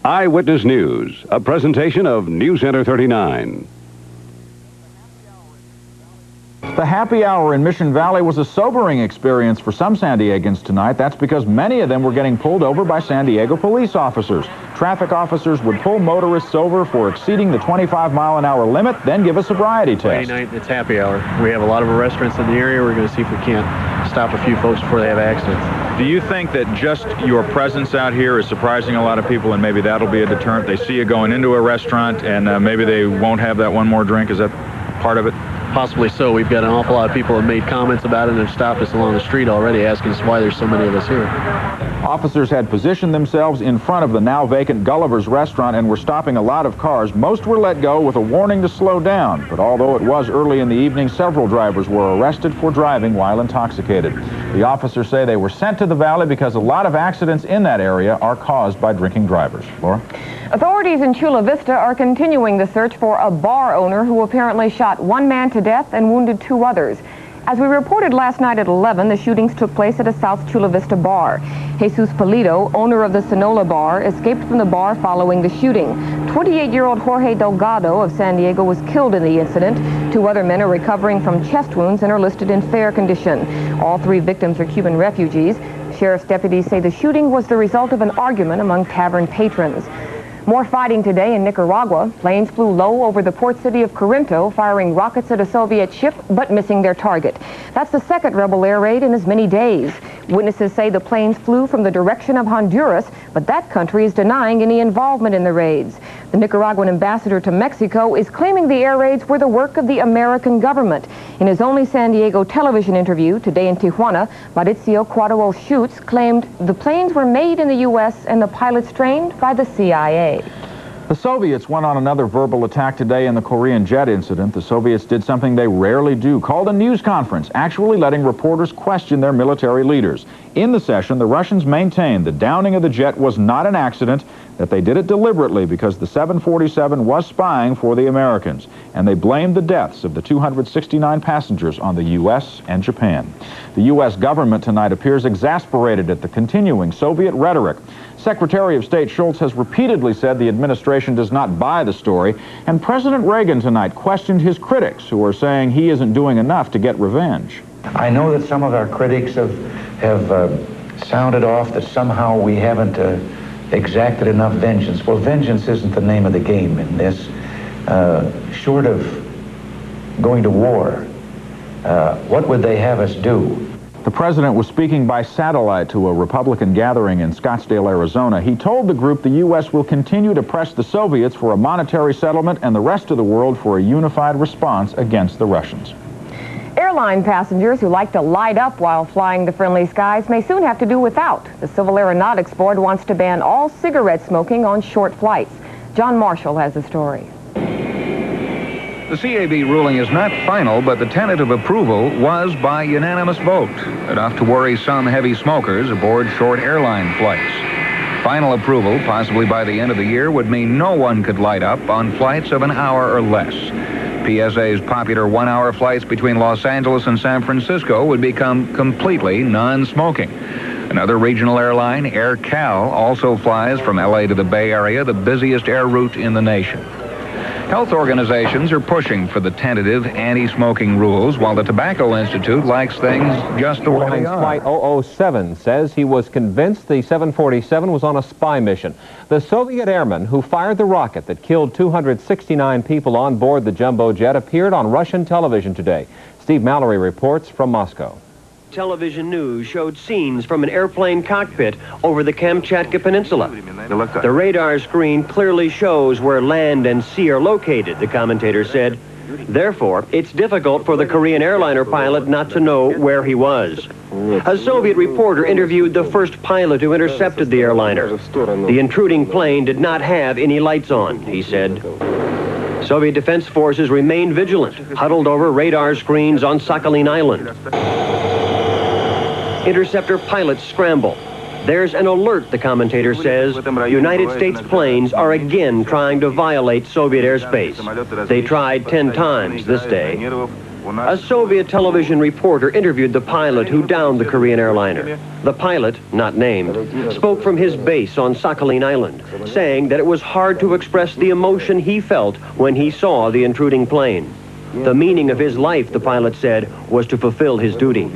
Eyewitness News, a presentation of Newscenter 39. The happy hour in Mission Valley was a sobering experience for some San Diegans tonight. That's because many of them were getting pulled over by San Diego police officers. Traffic officers would pull motorists over for exceeding the 25-mile-an-hour limit, then give a sobriety test. Friday night, it's happy hour. We have a lot of restaurants in the area. We're going to see if we can't stop a few folks before they have accidents. Do you think that just your presence out here is surprising a lot of people, and maybe that'll be a deterrent? They see you going into a restaurant, and maybe they won't have that one more drink. Is that part of it? Possibly so. We've got an awful lot of people that have made comments about it and have stopped us along the street already asking us why there's so many of us here. Officers had positioned themselves in front of the now vacant Gulliver's restaurant and were stopping a lot of cars. Most were let go with a warning to slow down. But although it was early in the evening, several drivers were arrested for driving while intoxicated. The officers say they were sent to the valley because a lot of accidents in that area are caused by drinking drivers. Laura? Authorities in Chula Vista are continuing the search for a bar owner who apparently shot one man to death and wounded two others. As we reported last night at 11, the shootings took place at a South Chula Vista bar. Jesus Polito, owner of the Sonola bar, escaped from the bar following the shooting. 28-year-old Jorge Delgado of San Diego was killed in the incident. Two other men are recovering from chest wounds and are listed in fair condition. All three victims are Cuban refugees. Sheriff's deputies say the shooting was the result of an argument among tavern patrons. More fighting today in Nicaragua. Planes flew low over the port city of Corinto, firing rockets at a Soviet ship, but missing their target. That's the second rebel air raid in as many days. Witnesses say the planes flew from the direction of Honduras, but that country is denying any involvement in the raids. The Nicaraguan ambassador to Mexico is claiming the air raids were the work of the American government. In his only San Diego television interview today in Tijuana, Mauricio Cuadro Schutz claimed the planes were made in the U.S. and the pilots trained by the CIA. The Soviets went on another verbal attack today in the Korean jet incident. The Soviets did something they rarely do, called a news conference, actually letting reporters question their military leaders. In the session, the Russians maintained the downing of the jet was not an accident, that they did it deliberately because the 747 was spying for the Americans, and they blamed the deaths of the 269 passengers on the U.S. and Japan. The U.S. government tonight appears exasperated at the continuing Soviet rhetoric. Secretary of State Schultz has repeatedly said the administration does not buy the story, and President Reagan tonight questioned his critics who are saying he isn't doing enough to get revenge. I know that some of our critics have sounded off that somehow we haven't exacted enough vengeance. Well, vengeance isn't the name of the game in this. Short of going to war, what would they have us do? The president was speaking by satellite to a Republican gathering in Scottsdale, Arizona. He told the group the U.S. will continue to press the Soviets for a monetary settlement and the rest of the world for a unified response against the Russians. Airline passengers who like to light up while flying the friendly skies may soon have to do without. The Civil Aeronautics Board wants to ban all cigarette smoking on short flights. John Marshall has the story. The CAB ruling is not final, but the tentative approval was by unanimous vote, enough to worry some heavy smokers aboard short airline flights. Final approval, possibly by the end of the year, would mean no one could light up on flights of an hour or less. PSA's popular one-hour flights between Los Angeles and San Francisco would become completely non-smoking. Another regional airline, Air Cal, also flies from LA to the Bay Area, the busiest air route in the nation. Health organizations are pushing for the tentative anti-smoking rules, while the Tobacco Institute likes things just the way they are. Flight 007 says he was convinced the 747 was on a spy mission. The Soviet airman who fired the rocket that killed 269 people on board the jumbo jet appeared on Russian television today. Steve Mallory reports from Moscow. Television news showed scenes from an airplane cockpit over the Kamchatka Peninsula. The radar screen clearly shows where land and sea are located, the commentator said. Therefore, it's difficult for the Korean airliner pilot not to know where he was. A Soviet reporter interviewed the first pilot who intercepted the airliner. The intruding plane did not have any lights on, he said. Soviet defense forces remain vigilant, huddled over radar screens on Sakhalin Island. Interceptor pilots scramble. There's an alert, the commentator says. United States planes are again trying to violate Soviet airspace. They tried 10 times this day. A Soviet television reporter interviewed the pilot who downed the Korean airliner. The pilot, not named, spoke from his base on Sakhalin Island, saying that it was hard to express the emotion he felt when he saw the intruding plane. The meaning of his life, the pilot said, was to fulfill his duty.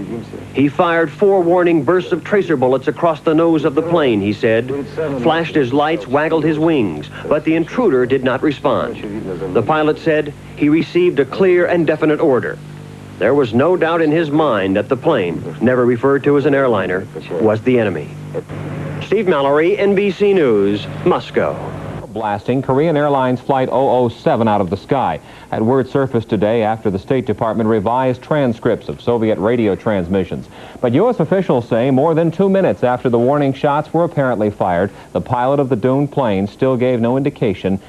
He fired 4 warning bursts of tracer bullets across the nose of the plane, he said, flashed his lights, waggled his wings, but the intruder did not respond. The pilot said he received a clear and definite order. There was no doubt in his mind that the plane, never referred to as an airliner, was the enemy. Steve Mallory, NBC News, Moscow. Blasting Korean Airlines Flight 007 out of the sky. Had word surfaced today after the State Department revised transcripts of Soviet radio transmissions. But U.S. officials say more than 2 minutes after the warning shots were apparently fired, the pilot of the doomed plane still gave no indication